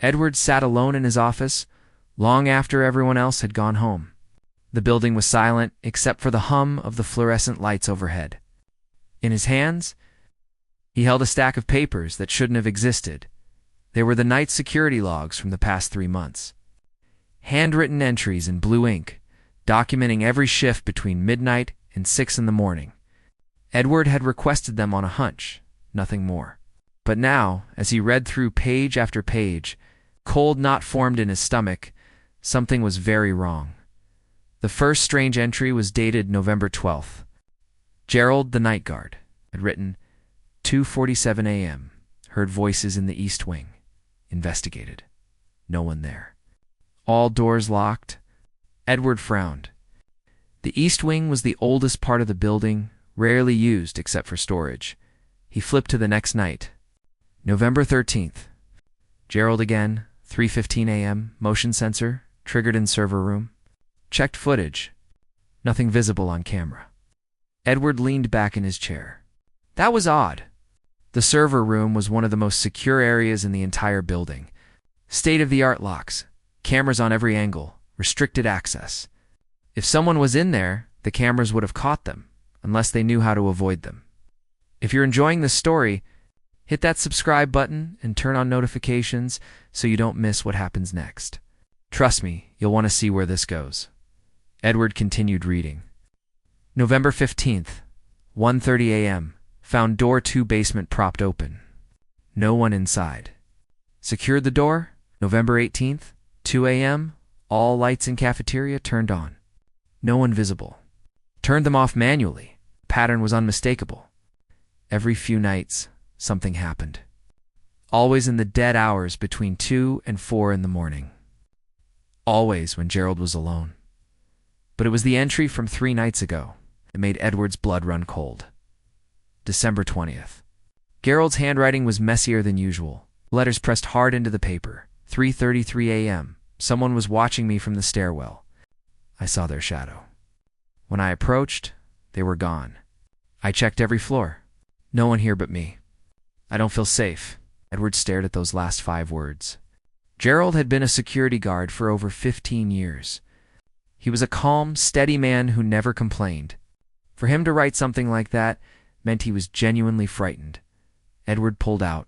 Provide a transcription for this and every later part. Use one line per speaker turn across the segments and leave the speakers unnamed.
Edward sat alone in his office, long after everyone else had gone home. The building was silent except for the hum of the fluorescent lights overhead. In his hands, he held a stack of papers that shouldn't have existed. They were the night's security logs from the past 3 months. Handwritten entries in blue ink, documenting every shift between midnight and 6 in the morning. Edward had requested them on a hunch, nothing more. But now, as he read through page after page, cold knot formed in his stomach. Something was very wrong. The first strange entry was dated November 12th. Gerald, the night guard, had written, 2:47 a.m. Heard voices in the east wing. Investigated. No one there. All doors locked. Edward frowned. The east wing was the oldest part of the building, rarely used except for storage. He flipped to the next night. November 13th. Gerald again, 3:15 a.m., motion sensor, triggered in server room. Checked footage. Nothing visible on camera. Edward leaned back in his chair. That was odd. The server room was one of the most secure areas in the entire building. State-of-the-art locks, cameras on every angle, restricted access. If someone was in there, the cameras would have caught them, unless they knew how to avoid them. If you're enjoying this story, hit that subscribe button and turn on notifications so you don't miss what happens next. Trust me, you'll want to see where this goes. Edward continued reading. November 15th, 1:30 a.m. Found door 2 basement propped open. No one inside. Secured the door. November 18th, 2 a.m. All lights in cafeteria turned on. No one visible. Turned them off manually. Pattern was unmistakable. Every few nights, something happened. Always in the dead hours between 2 and 4 in the morning. Always when Gerald was alone. But it was the entry from 3 nights ago that made Edward's blood run cold. December 20th. Gerald's handwriting was messier than usual. Letters pressed hard into the paper. 3:33 a.m. Someone was watching me from the stairwell. I saw their shadow. When I approached, they were gone. I checked every floor. No one here but me. I don't feel safe. Edward stared at those last 5 words. Gerald had been a security guard for over 15 years. He was a calm, steady man who never complained. For him to write something like that meant he was genuinely frightened. Edward pulled out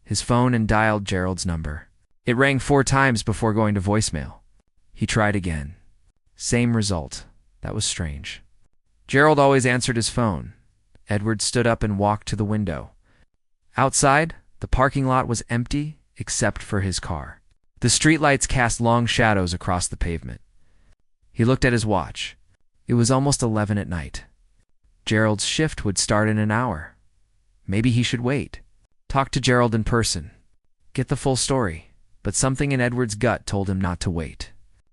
his phone and dialed Gerald's number. It rang 4 times before going to voicemail. He tried again. Same result. That was strange. Gerald always answered his phone. Edward stood up and walked to the window. Outside, the parking lot was empty except for his car. The streetlights cast long shadows across the pavement. He looked at his watch. It was almost 11 at night. Gerald's shift would start in an hour. Maybe he should wait. Talk to Gerald in person. Get the full story. But something in Edward's gut told him not to wait.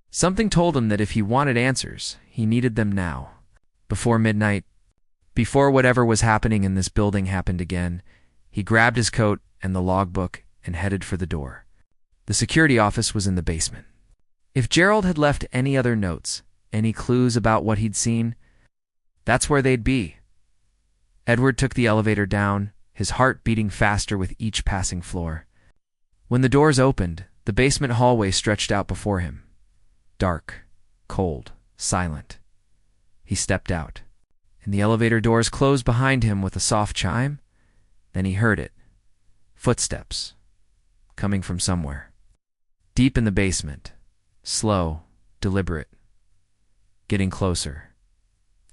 Something told him that if he wanted answers, he needed them now. Before midnight, before whatever was happening in this building happened again, he grabbed his coat and the logbook and headed for the door. The security office was in the basement. If Gerald had left any other notes, any clues about what he'd seen, that's where they'd be. Edward took the elevator down, his heart beating faster with each passing floor. When the doors opened, the basement hallway stretched out before him. Dark, cold, silent. He stepped out, and the elevator doors closed behind him with a soft chime. Then he heard it. Footsteps. Coming from somewhere. Deep in the basement. Slow, deliberate. Getting closer.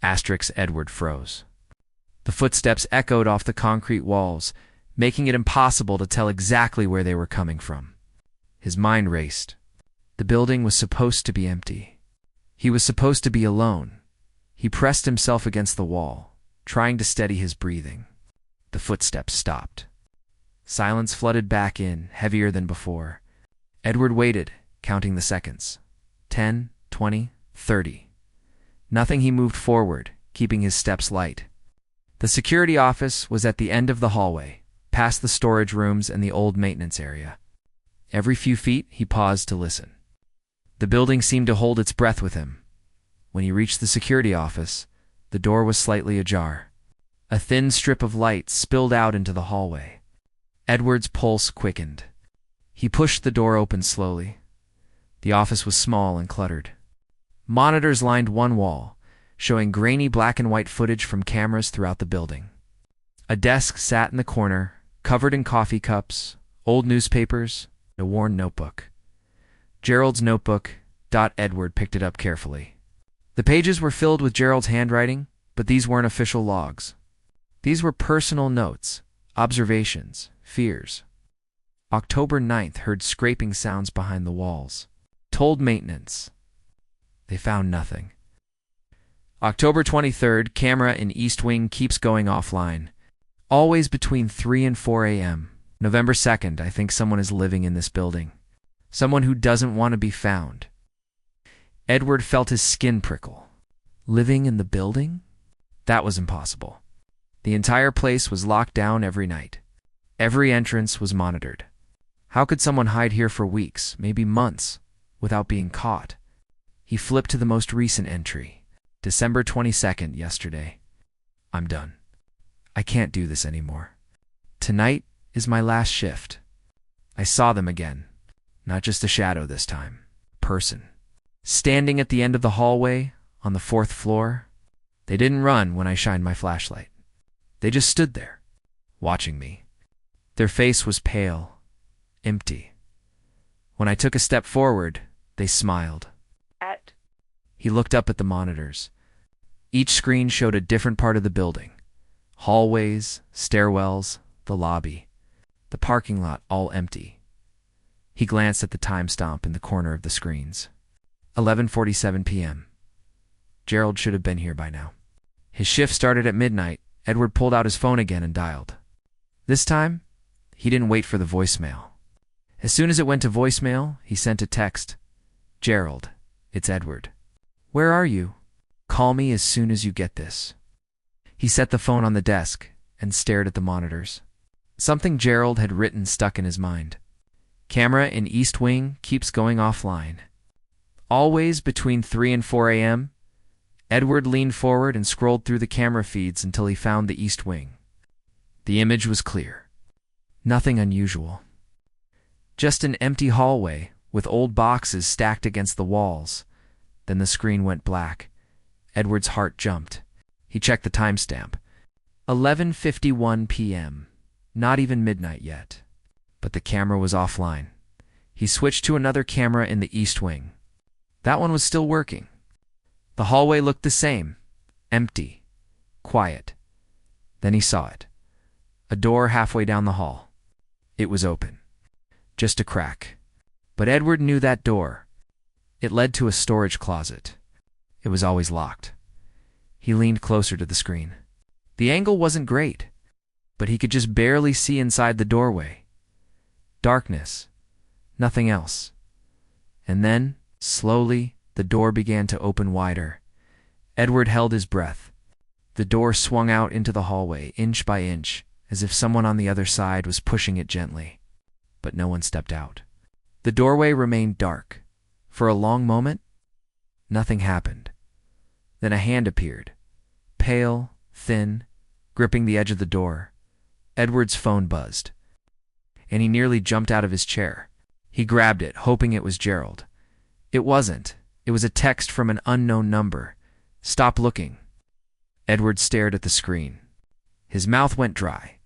Edward froze. The footsteps echoed off the concrete walls, making it impossible to tell exactly where they were coming from. His mind raced. The building was supposed to be empty. He was supposed to be alone. He pressed himself against the wall, trying to steady his breathing. The footsteps stopped. Silence flooded back in, heavier than before. Edward waited, counting the seconds. 10, 20, 30. Nothing. He moved forward, keeping his steps light. The security office was at the end of the hallway, past the storage rooms and the old maintenance area. Every few feet, he paused to listen. The building seemed to hold its breath with him. When he reached the security office, the door was slightly ajar. A thin strip of light spilled out into the hallway. Edward's pulse quickened. He pushed the door open slowly. The office was small and cluttered. Monitors lined one wall, showing grainy black and white footage from cameras throughout the building. A desk sat in the corner, covered in coffee cups, old newspapers, and a worn notebook. Gerald's notebook. Edward picked it up carefully. The pages were filled with Gerald's handwriting, but these weren't official logs. These were personal notes, observations, fears. October 9th heard scraping sounds behind the walls. Told maintenance. They found nothing. October 23rd, camera in East Wing keeps going offline. Always between 3 and 4 a.m. November 2nd, I think someone is living in this building. Someone who doesn't want to be found. Edward felt his skin prickle. Living in the building? That was impossible. The entire place was locked down every night. Every entrance was monitored. How could someone hide here for weeks, maybe months, without being caught? He flipped to the most recent entry. December 22nd, yesterday. I'm done. I can't do this anymore. Tonight is my last shift. I saw them again. Not just a shadow this time. Person. Standing at the end of the hallway, on the 4th floor. They didn't run when I shined my flashlight. They just stood there, watching me. Their face was pale, empty. When I took a step forward, they smiled. He looked up at the monitors. Each screen showed a different part of the building. Hallways, stairwells, the lobby. The parking lot all empty. He glanced at the time stamp in the corner of the screens. 11:47 p.m. Gerald should have been here by now. His shift started at midnight. Edward pulled out his phone again and dialed. This time, he didn't wait for the voicemail. As soon as it went to voicemail, he sent a text. Gerald, it's Edward. Where are you? Call me as soon as you get this. He set the phone on the desk and stared at the monitors. Something Gerald had written stuck in his mind. Camera in East Wing keeps going offline. Always between 3 and 4 a.m., Edward leaned forward and scrolled through the camera feeds until he found the East Wing. The image was clear. Nothing unusual. Just an empty hallway with old boxes stacked against the walls. Then the screen went black. Edward's heart jumped. He checked the timestamp. 11:51 p.m. Not even midnight yet. But the camera was offline. He switched to another camera in the East Wing. That one was still working. The hallway looked the same. Empty. Quiet. Then he saw it. A door halfway down the hall. It was open. Just a crack. But Edward knew that door. It led to a storage closet. It was always locked. He leaned closer to the screen. The angle wasn't great, but he could just barely see inside the doorway. Darkness. Nothing else. And then, slowly, the door began to open wider. Edward held his breath. The door swung out into the hallway, inch by inch, as if someone on the other side was pushing it gently. But no one stepped out. The doorway remained dark. For a long moment, nothing happened. Then a hand appeared, pale, thin, gripping the edge of the door. Edward's phone buzzed, and he nearly jumped out of his chair. He grabbed it, hoping it was Gerald. It wasn't. It was a text from an unknown number. Stop looking. Edward stared at the screen. His mouth went dry.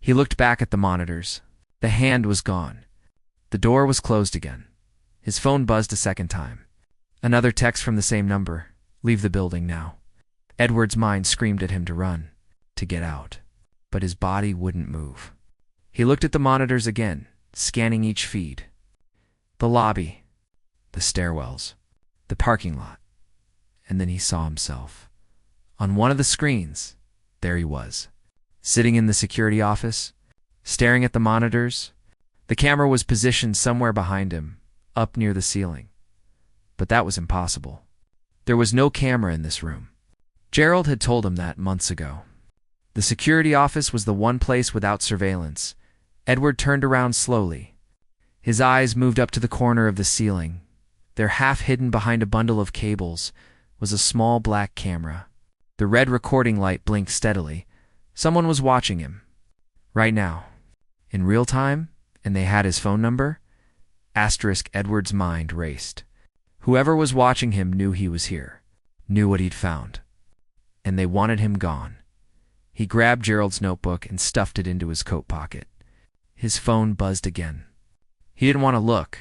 He looked back at the monitors. The hand was gone. The door was closed again. His phone buzzed a second time. Another text from the same number. Leave the building now. Edward's mind screamed at him to run, to get out. But his body wouldn't move. He looked at the monitors again, scanning each feed. The lobby, the stairwells, the parking lot. And then he saw himself. On one of the screens, there he was, sitting in the security office, staring at the monitors. The camera was positioned somewhere behind him, up near the ceiling. But that was impossible. There was no camera in this room. Gerald had told him that months ago. The security office was the one place without surveillance. Edward turned around slowly. His eyes moved up to the corner of the ceiling. There, half hidden behind a bundle of cables, was a small black camera. The red recording light blinked steadily. Someone was watching him. Right now. In real time, and they had his phone number. Edward's mind raced. Whoever was watching him knew he was here, knew what he'd found, and they wanted him gone. He grabbed Gerald's notebook and stuffed it into his coat pocket. His phone buzzed again. He didn't want to look,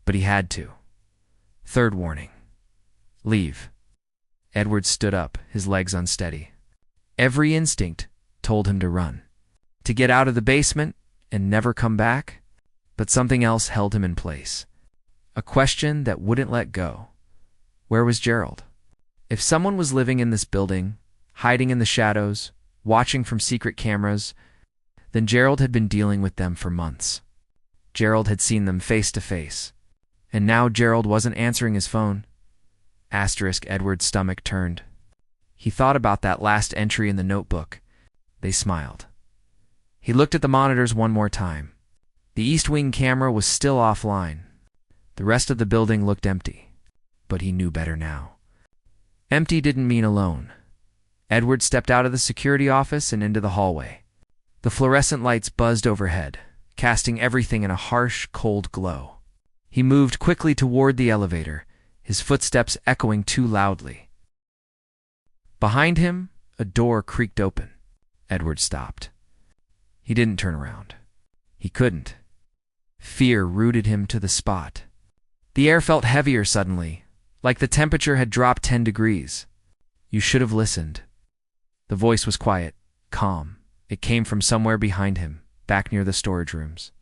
but he had to. Third warning. Leave. Edward stood up, his legs unsteady. Every instinct told him to run, to get out of the basement and never come back, but something else held him in place. A question that wouldn't let go. Where was Gerald? If someone was living in this building, hiding in the shadows, watching from secret cameras, then Gerald had been dealing with them for months. Gerald had seen them face to face, and now Gerald wasn't answering his phone. Edward's stomach turned. He thought about that last entry in the notebook. They smiled. He looked at the monitors one more time. The East Wing camera was still offline. The rest of the building looked empty, but he knew better now. Empty didn't mean alone. Edward stepped out of the security office and into the hallway. The fluorescent lights buzzed overhead, casting everything in a harsh, cold glow. He moved quickly toward the elevator, his footsteps echoing too loudly. Behind him, a door creaked open. Edward stopped. He didn't turn around. He couldn't. Fear rooted him to the spot. The air felt heavier suddenly, like the temperature had dropped 10 degrees. You should have listened. The voice was quiet, calm. It came from somewhere behind him, back near the storage rooms.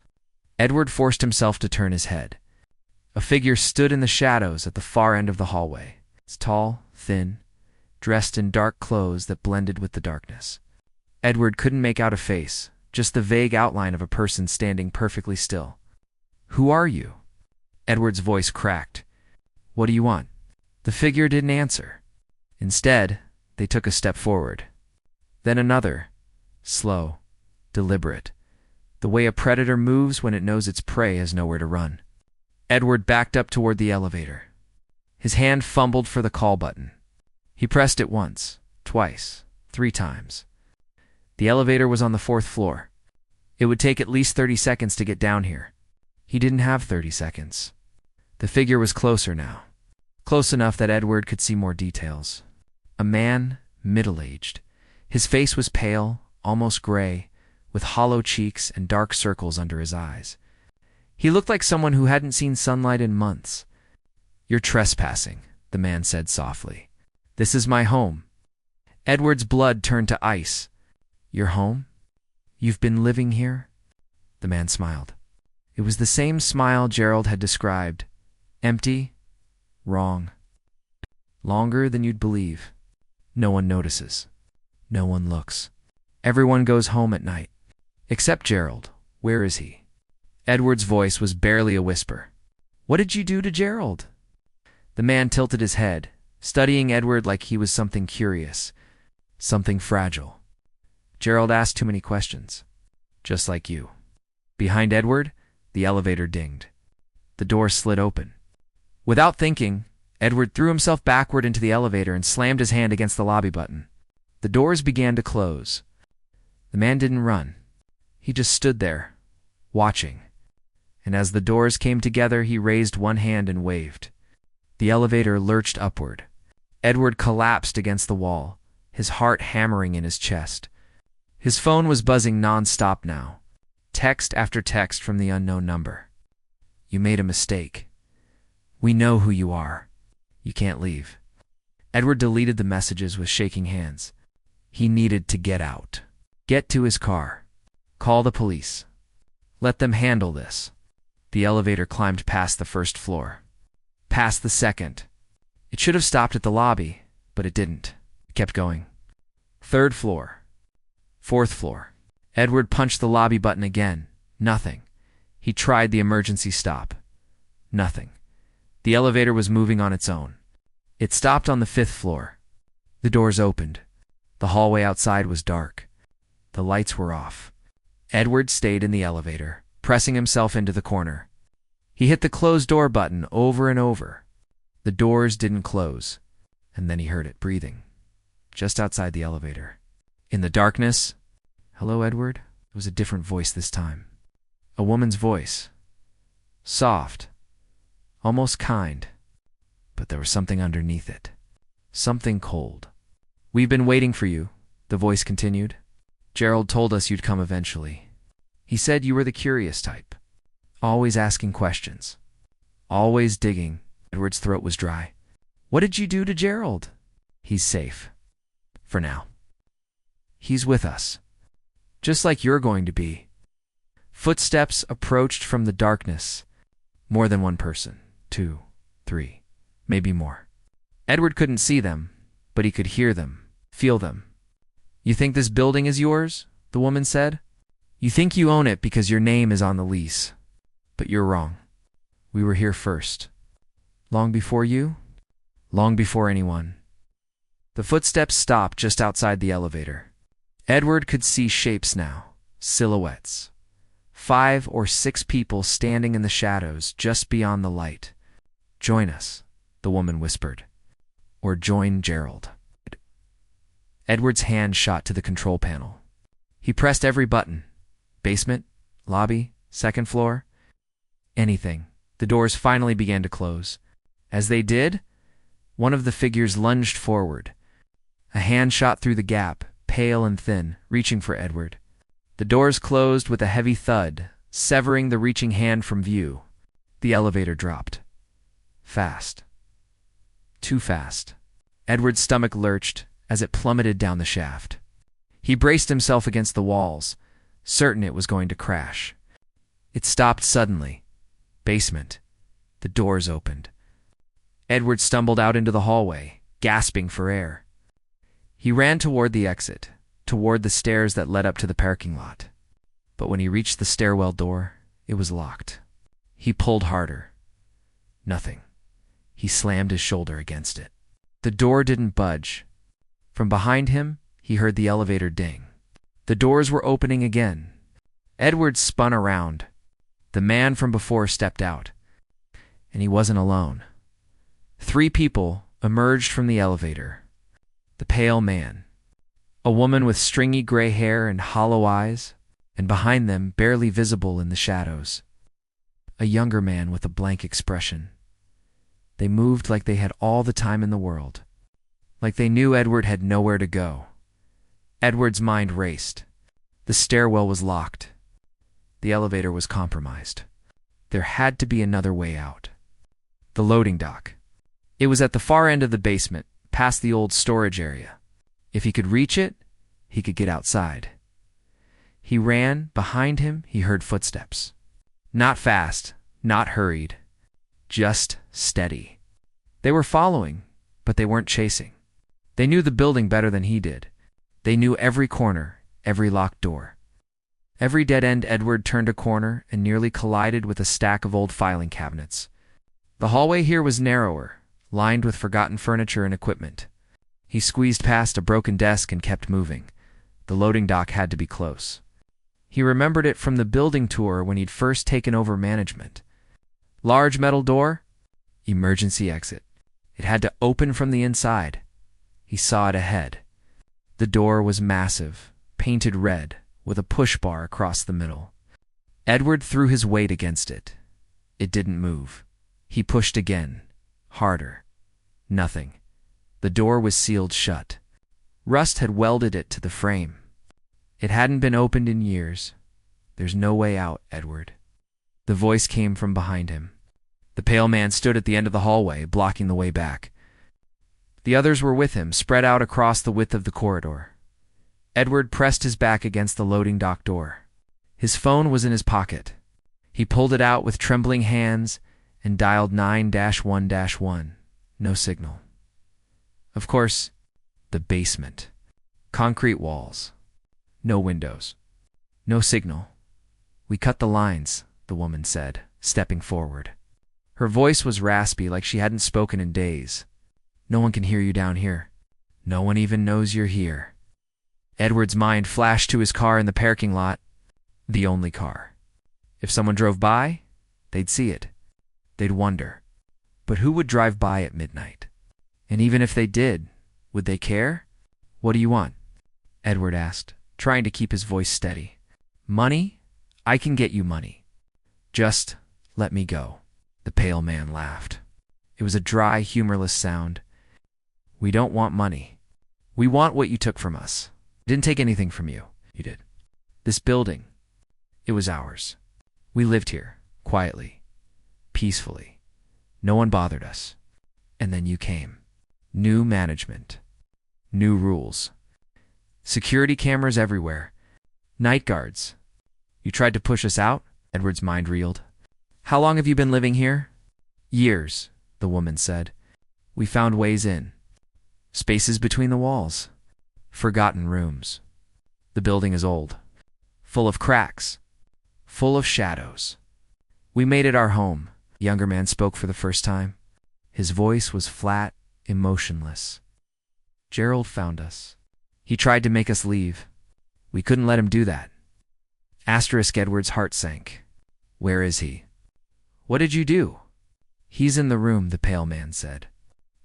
Edward forced himself to turn his head. A figure stood in the shadows at the far end of the hallway. It's tall, thin, dressed in dark clothes that blended with the darkness. Edward couldn't make out a face, just the vague outline of a person standing perfectly still. "Who are you?" Edward's voice cracked. "What do you want?" The figure didn't answer. Instead, they took a step forward. Then another, slow, deliberate, the way a predator moves when it knows its prey has nowhere to run. Edward backed up toward the elevator. His hand fumbled for the call button. He pressed it once, twice, 3 times. The elevator was on the 4th floor. It would take at least 30 seconds to get down here. He didn't have 30 seconds. The figure was closer now, close enough that Edward could see more details. A man, middle-aged. His face was pale, almost gray, with hollow cheeks and dark circles under his eyes. He looked like someone who hadn't seen sunlight in months. "You're trespassing," the man said softly. "This is my home." Edward's blood turned to ice. "Your home? You've been living here?" The man smiled. It was the same smile Gerald had described. Empty, wrong. Longer than you'd believe. No one notices. No one looks. Everyone goes home at night. Except Gerald. Where is he? Edward's voice was barely a whisper. "What did you do to Gerald?" The man tilted his head, studying Edward like he was something curious, something fragile. "Gerald asked too many questions. Just like you." Behind Edward, the elevator dinged. The door slid open. Without thinking, Edward threw himself backward into the elevator and slammed his hand against the lobby button. The doors began to close. The man didn't run. He just stood there, watching. And as the doors came together, he raised one hand and waved. The elevator lurched upward. Edward collapsed against the wall, his heart hammering in his chest. His phone was buzzing non-stop now. Text after text from the unknown number. "You made a mistake. We know who you are. You can't leave." Edward deleted the messages with shaking hands. He needed to get out. Get to his car. Call the police. Let them handle this. The elevator climbed past the 1st floor. Past the 2nd. It should have stopped at the lobby, but it didn't. It kept going. 3rd floor. 4th floor. Edward punched the lobby button again. Nothing. He tried the emergency stop. Nothing. The elevator was moving on its own. It stopped on the 5th floor. The doors opened. The hallway outside was dark. The lights were off. Edward stayed in the elevator, pressing himself into the corner. He hit the close door button over and over. The doors didn't close, and then he heard it breathing, just outside the elevator. In the darkness, "Hello, Edward?" It was a different voice this time. A woman's voice. soft, almost kind, but there was something underneath it. Something cold. "We've been waiting for you," the voice continued. "Gerald told us you'd come eventually. He said you were the curious type, always asking questions, always digging." Edward's throat was dry. "What did you do to Gerald?" "He's safe. For now. He's with us. Just like you're going to be." Footsteps approached from the darkness. More than one person. 2, 3, maybe more. Edward couldn't see them, but he could hear them, feel them. "You think this building is yours?" the woman said. "You think you own it because your name is on the lease. But you're wrong. We were here first. Long before you? Long before anyone." The footsteps stopped just outside the elevator. Edward could see shapes now, silhouettes. 5 or 6 people standing in the shadows just beyond the light. "Join us," the woman whispered. "Or join Gerald." Edward's hand shot to the control panel. He pressed every button. Basement, lobby, second floor. Anything. The doors finally began to close. As they did, one of the figures lunged forward. A hand shot through the gap, pale and thin, reaching for Edward. The doors closed with a heavy thud, severing the reaching hand from view. The elevator dropped. Fast. Too fast. Edward's stomach lurched as it plummeted down the shaft. He braced himself against the walls, certain it was going to crash. It stopped suddenly. Basement. The doors opened. Edward stumbled out into the hallway, gasping for air. He ran toward the exit, toward the stairs that led up to the parking lot. But when he reached the stairwell door, it was locked. He pulled harder. Nothing. He slammed his shoulder against it. The door didn't budge. From behind him, he heard the elevator ding. The doors were opening again. Edward spun around. The man from before stepped out. And he wasn't alone. 3 people emerged from the elevator. The pale man, a woman with stringy gray hair and hollow eyes, and behind them, barely visible in the shadows, a younger man with a blank expression. They moved like they had all the time in the world, like they knew Edward had nowhere to go. Edward's mind raced. The stairwell was locked. The elevator was compromised. There had to be another way out. The loading dock. It was at the far end of the basement, past the old storage area. If he could reach it, he could get outside. He ran. Behind him, he heard footsteps. Not fast, not hurried, just steady. They were following, but they weren't chasing. They knew the building better than he did. They knew every corner, every locked door. Every dead end. Edward turned a corner and nearly collided with a stack of old filing cabinets. The hallway here was narrower, lined with forgotten furniture and equipment. He squeezed past a broken desk and kept moving. The loading dock had to be close. He remembered it from the building tour when he'd first taken over management. Large metal door, emergency exit. It had to open from the inside. He saw it ahead. The door was massive, painted red, with a push bar across the middle. Edward threw his weight against it. It didn't move. He pushed again. Harder. Nothing. The door was sealed shut. Rust had welded it to the frame. It hadn't been opened in years. "There's no way out, Edward." The voice came from behind him. The pale man stood at the end of the hallway, blocking the way back. The others were with him, spread out across the width of the corridor. Edward pressed his back against the loading dock door. His phone was in his pocket. He pulled it out with trembling hands and dialed 9-1-1. No signal. Of course, the basement. Concrete walls. No windows. No signal. "We cut the lines," the woman said, stepping forward. Her voice was raspy, like she hadn't spoken in days. "No one can hear you down here. No one even knows you're here." Edward's mind flashed to his car in the parking lot. The only car. If someone drove by, they'd see it. They'd wonder. But who would drive by at midnight? And even if they did, would they care? "What do you want?" Edward asked, trying to keep his voice steady. "Money? I can get you money. Just Let me go. The pale man laughed. It was a dry, humorless sound. We don't want money. We want what you took from us. I didn't take anything from you. You did. This building, it was ours. We lived here, quietly, peacefully. No one bothered us. And then you came. New management. New rules. Security cameras everywhere. Night guards. You tried to push us out? Edward's mind reeled. How long have you been living here? Years, the woman said. We found ways in. Spaces between the walls. Forgotten rooms. The building is old. Full of cracks. Full of shadows. We made it our home. The younger man spoke for the first time. His voice was flat, emotionless. Gerald found us. He tried to make us leave. We couldn't let him do that. Edward's heart sank. Where is he? What did you do? He's in the room, the pale man said.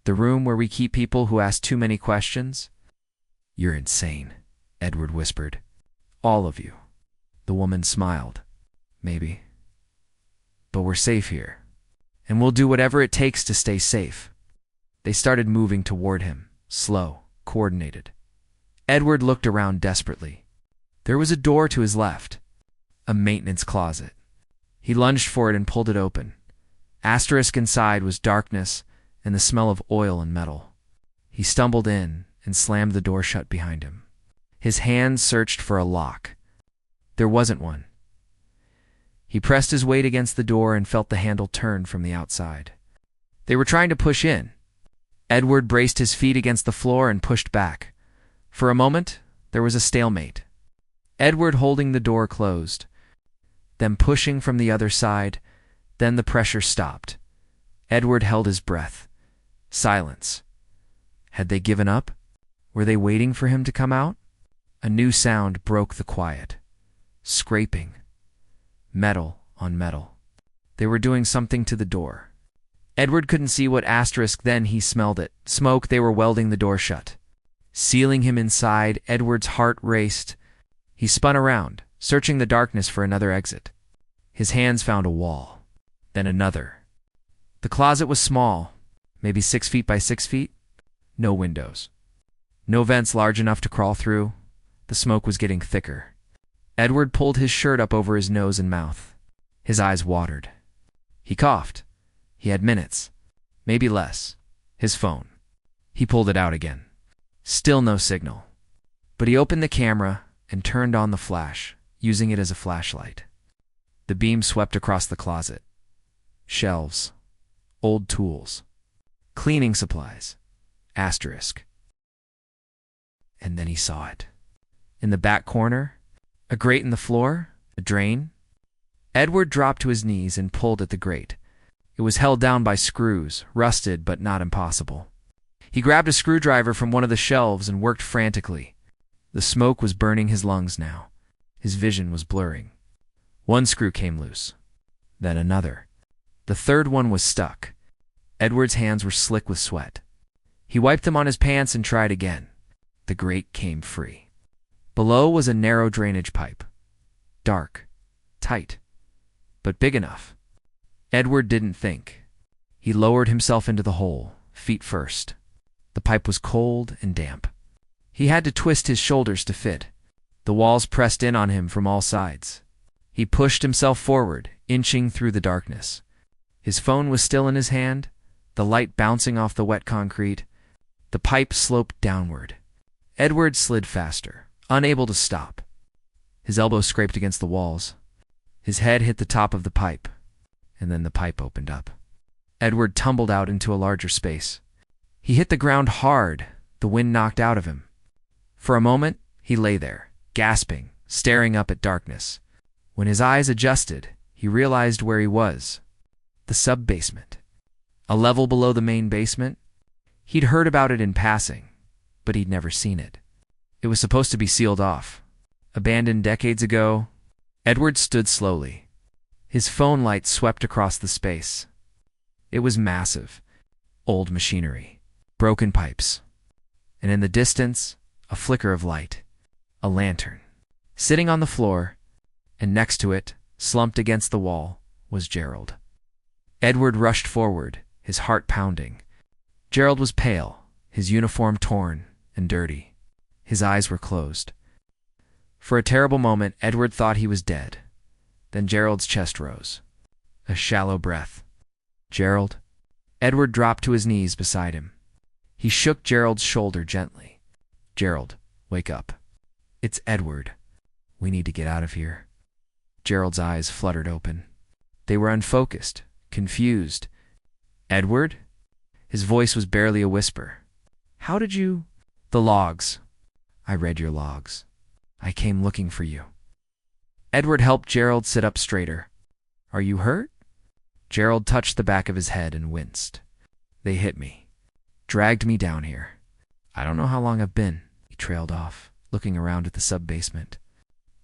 The room where we keep people who ask too many questions? You're insane, Edward whispered. All of you. The woman smiled. Maybe. But we're safe here. And we'll do whatever it takes to stay safe. They started moving toward him, slow, coordinated. Edward looked around desperately. There was a door to his left. A maintenance closet. He lunged for it and pulled it open. Inside was darkness and the smell of oil and metal. He stumbled in and slammed the door shut behind him. His hands searched for a lock. There wasn't one. He pressed his weight against the door and felt the handle turn from the outside. They were trying to push in. Edward braced his feet against the floor and pushed back. For a moment, there was a stalemate. Edward holding the door closed, them pushing from the other side, then the pressure stopped. Edward held his breath. Silence. Had they given up? Were they waiting for him to come out? A new sound broke the quiet. Scraping. Metal on metal. They were doing something to the door. Edward couldn't see what asterisk, then he smelled it. Smoke, they were welding the door shut. Sealing him inside, Edward's heart raced. He spun around, searching the darkness for another exit. His hands found a wall, then another. The closet was small, maybe 6 feet by 6 feet. No windows. No vents large enough to crawl through. The smoke was getting thicker. Edward pulled his shirt up over his nose and mouth. His eyes watered. He coughed. He had minutes, maybe less. His phone. He pulled it out again. Still no signal. But he opened the camera and turned on the flash, using it as a flashlight. The beam swept across the closet. Shelves. Old tools. Cleaning supplies. Asterisk. And then he saw it. In the back corner, a grate in the floor, a drain. Edward dropped to his knees and pulled at the grate. It was held down by screws, rusted but not impossible. He grabbed a screwdriver from one of the shelves and worked frantically. The smoke was burning his lungs now. His vision was blurring. One screw came loose. Then another. The third one was stuck. Edward's hands were slick with sweat. He wiped them on his pants and tried again. The grate came free. Below was a narrow drainage pipe. Dark. Tight. But big enough. Edward didn't think. He lowered himself into the hole, feet first. The pipe was cold and damp. He had to twist his shoulders to fit. The walls pressed in on him from all sides. He pushed himself forward, inching through the darkness. His phone was still in his hand, the light bouncing off the wet concrete. The pipe sloped downward. Edward slid faster, unable to stop. His elbows scraped against the walls. His head hit the top of the pipe, and then the pipe opened up. Edward tumbled out into a larger space. He hit the ground hard, the wind knocked out of him. For a moment, he lay there, gasping, staring up at darkness. When his eyes adjusted, he realized where he was. The sub-basement. A level below the main basement. He'd heard about it in passing, but he'd never seen it. It was supposed to be sealed off. Abandoned decades ago. Edward stood slowly. His phone light swept across the space. It was massive. Old machinery. Broken pipes. And in the distance, a flicker of light. A lantern. Sitting on the floor, and next to it, slumped against the wall, was Gerald. Edward rushed forward, his heart pounding. Gerald was pale, his uniform torn and dirty. His eyes were closed. For a terrible moment, Edward thought he was dead. Then Gerald's chest rose. A shallow breath. Gerald? Edward dropped to his knees beside him. He shook Gerald's shoulder gently. Gerald, wake up. It's Edward. We need to get out of here. Gerald's eyes fluttered open. They were unfocused, confused. Edward? His voice was barely a whisper. How did you— The logs. I read your logs. I came looking for you. Edward helped Gerald sit up straighter. Are you hurt? Gerald touched the back of his head and winced. They hit me. Dragged me down here. I don't know how long I've been. He trailed off, looking around at the sub-basement.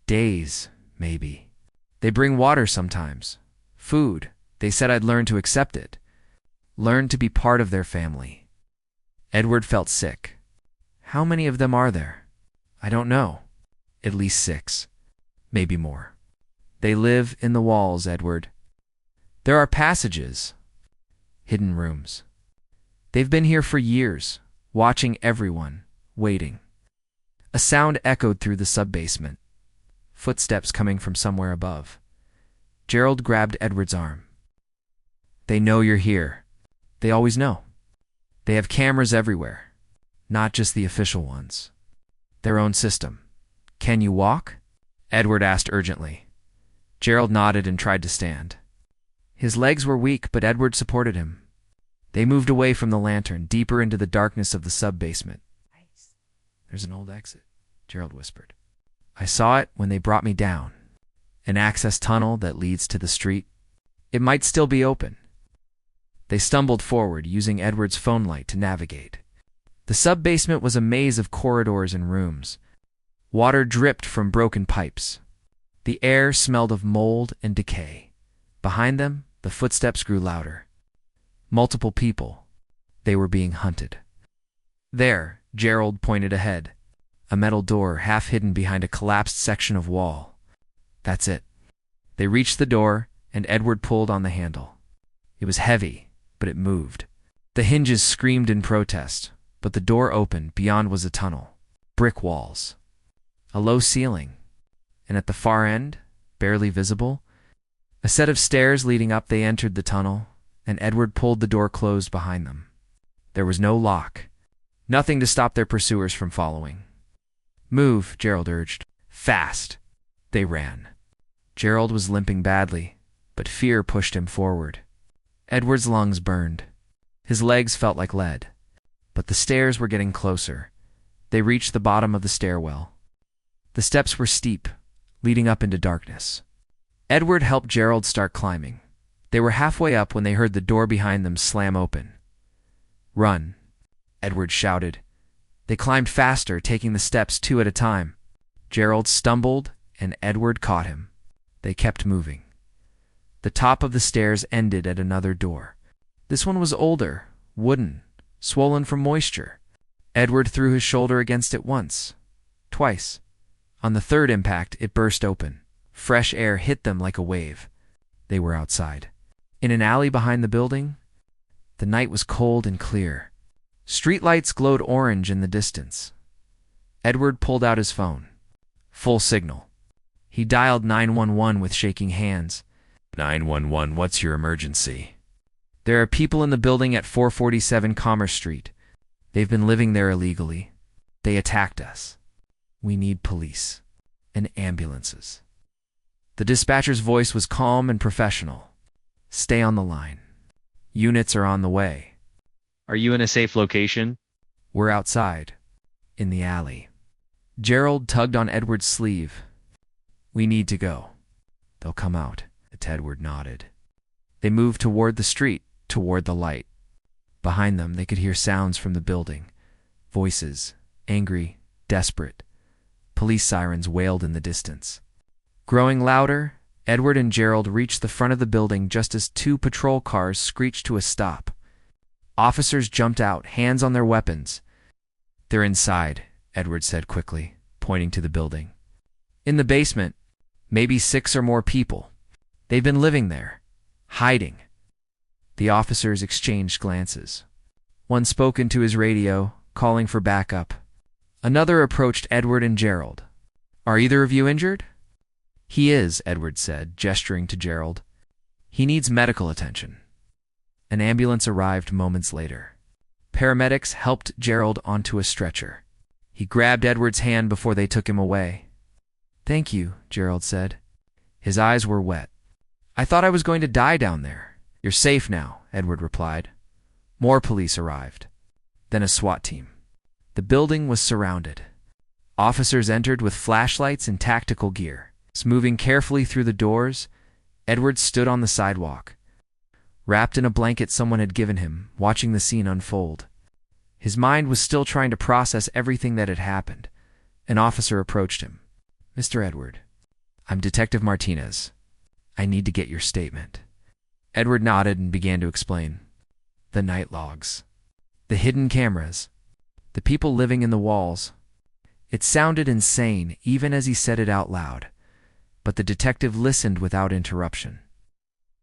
Days, maybe. They bring water sometimes. Food. They said I'd learn to accept it. Learn to be part of their family. Edward felt sick. How many of them are there? I don't know. At least 6. Maybe more. They live in the walls, Edward. There are passages. Hidden rooms. They've been here for years, watching everyone, waiting. A sound echoed through the sub-basement. Footsteps coming from somewhere above. Gerald grabbed Edward's arm. They know you're here. They always know. They have cameras everywhere, not just the official ones. Their own system. Can you walk? Edward asked urgently. Gerald nodded and tried to stand. His legs were weak, but Edward supported him. They moved away from the lantern, deeper into the darkness of the sub-basement. There's an old exit, Gerald whispered. I saw it when they brought me down. An access tunnel that leads to the street. It might still be open. They stumbled forward, using Edward's phone light to navigate. The sub-basement was a maze of corridors and rooms. Water dripped from broken pipes. The air smelled of mold and decay. Behind them, the footsteps grew louder. Multiple people. They were being hunted. There, Gerald pointed ahead. A metal door half hidden behind a collapsed section of wall. That's it. They reached the door, and Edward pulled on the handle. It was heavy, but it moved. The hinges screamed in protest, but the door opened. Beyond was a tunnel. Brick walls. A low ceiling. And at the far end, barely visible, a set of stairs leading up. They entered the tunnel, and Edward pulled the door closed behind them. There was no lock. Nothing to stop their pursuers from following. Move, Gerald urged. Fast. They ran. Gerald was limping badly, but fear pushed him forward. Edward's lungs burned. His legs felt like lead. But the stairs were getting closer. They reached the bottom of the stairwell. The steps were steep, leading up into darkness. Edward helped Gerald start climbing. They were halfway up when they heard the door behind them slam open. Run, Edward shouted. They climbed faster, taking the steps 2 at a time. Gerald stumbled, and Edward caught him. They kept moving. The top of the stairs ended at another door. This one was older, wooden, swollen from moisture. Edward threw his shoulder against it once, twice. On the third impact, it burst open. Fresh air hit them like a wave. They were outside. In an alley behind the building, the night was cold and clear. Streetlights glowed orange in the distance. Edward pulled out his phone. Full signal. He dialed 911 with shaking hands. 911, what's your emergency? There are people in the building at 447 Commerce Street. They've been living there illegally. They attacked us. We need police and ambulances. The dispatcher's voice was calm and professional. Stay on the line. Units are on the way.
Are you in a safe location?
We're outside, in the alley. Gerald tugged on Edward's sleeve. We need to go. They'll come out. Edward nodded. They moved toward the street, toward the light. Behind them, they could hear sounds from the building. Voices, angry, desperate. Police sirens wailed in the distance. Growing louder, Edward and Gerald reached the front of the building just as 2 patrol cars screeched to a stop. Officers jumped out, hands on their weapons. They're inside, Edward said quickly, pointing to the building. In the basement, maybe 6 or more people. They've been living there, hiding. The officers exchanged glances. One spoke into his radio, calling for backup. Another approached Edward and Gerald. "Are either of you injured?" "He is," Edward said, gesturing to Gerald. "He needs medical attention." An ambulance arrived moments later. Paramedics helped Gerald onto a stretcher. He grabbed Edward's hand before they took him away. "Thank you," Gerald said. His eyes were wet. "I thought I was going to die down there." "You're safe now," Edward replied. More police arrived. Then a SWAT team. The building was surrounded. Officers entered with flashlights and tactical gear. Moving carefully through the doors, Edward stood on the sidewalk, wrapped in a blanket someone had given him, watching the scene unfold. His mind was still trying to process everything that had happened. An officer approached him. "Mr. Edward, I'm Detective Martinez. I need to get your statement." Edward nodded and began to explain. The night logs. The hidden cameras. The people living in the walls. It sounded insane, even as he said it out loud. But the detective listened without interruption.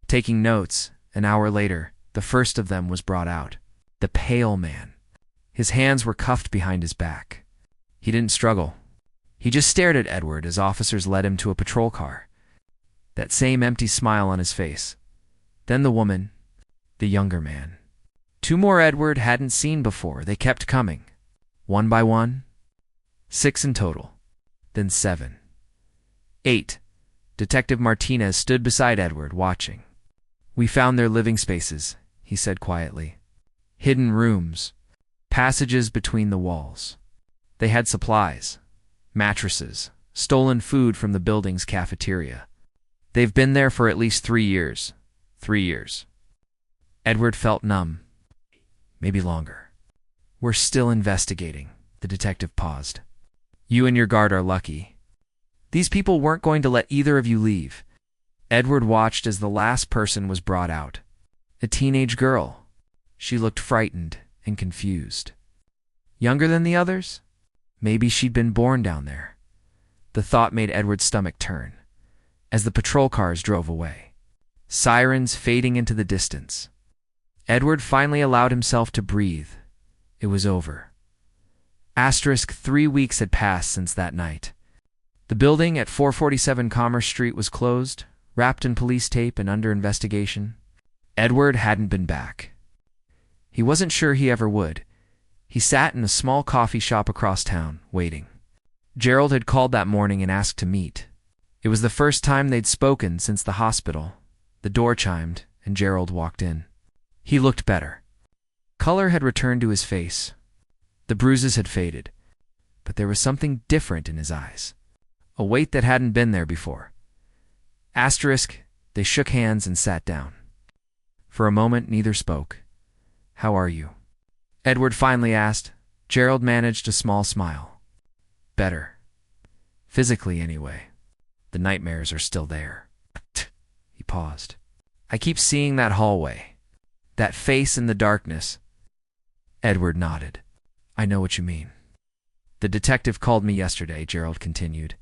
Taking notes, an hour later, the first of them was brought out. The pale man. His hands were cuffed behind his back. He didn't struggle. He just stared at Edward as officers led him to a patrol car. That same empty smile on his face. Then the woman, the younger man. Two more Edward hadn't seen before. They kept coming. One by one. 6 in total. Then 7. 8. Detective Martinez stood beside Edward, watching. "We found their living spaces," he said quietly. "Hidden rooms. Passages between the walls. They had supplies. Mattresses. Stolen food from the building's cafeteria. They've been there for at least 3 years. 3 years. Edward felt numb. Maybe longer. "We're still investigating." The detective paused. "You and your guard are lucky. These people weren't going to let either of you leave." Edward watched as the last person was brought out. A teenage girl. She looked frightened and confused. Younger than the others? Maybe she'd been born down there. The thought made Edward's stomach turn. As the patrol cars drove away, sirens fading into the distance, Edward finally allowed himself to breathe. It was over. 3 weeks had passed since that night. The building at 447 Commerce Street was closed, wrapped in police tape and under investigation. Edward hadn't been back. He wasn't sure he ever would. He sat in a small coffee shop across town, waiting. Gerald had called that morning and asked to meet. It was the first time they'd spoken since the hospital. The door chimed, and Gerald walked in. He looked better. Color had returned to his face. The bruises had faded, but there was something different in his eyes. A weight that hadn't been there before. They shook hands and sat down. For a moment, neither spoke. "How are you?" Edward finally asked. Gerald managed a small smile. "Better. Physically, anyway. The nightmares are still there." He paused. "I keep seeing that hallway. That face in the darkness." Edward nodded. "I know what you mean." "The detective called me yesterday," Gerald continued.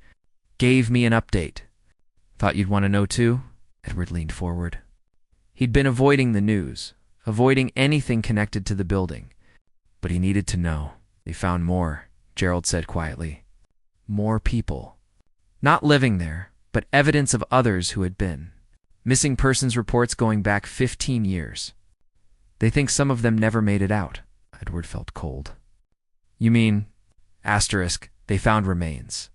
"Gave me an update." "Thought you'd want to know too?" Edward leaned forward. He'd been avoiding the news, avoiding anything connected to the building. But he needed to know. "They found more," Gerald said quietly. "More people. Not living there, but evidence of others who had been. Missing persons reports going back 15 years. They think some of them never made it out." Edward felt cold. "You mean, they found remains.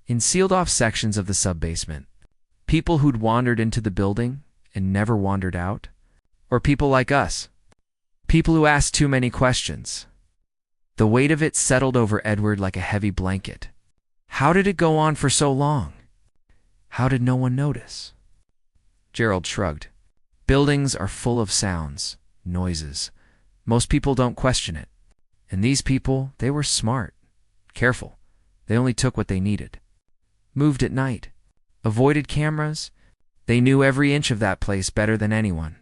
In sealed-off sections of the sub-basement. People who'd wandered into the building and never wandered out? Or people like us? People who asked too many questions." The weight of it settled over Edward like a heavy blanket. How did it go on for so long? How did no one notice? Gerald shrugged. "Buildings are full of sounds, noises. Most people don't question it. And these people, they were smart, careful. They only took what they needed. Moved at night. Avoided cameras. They knew every inch of that place better than anyone.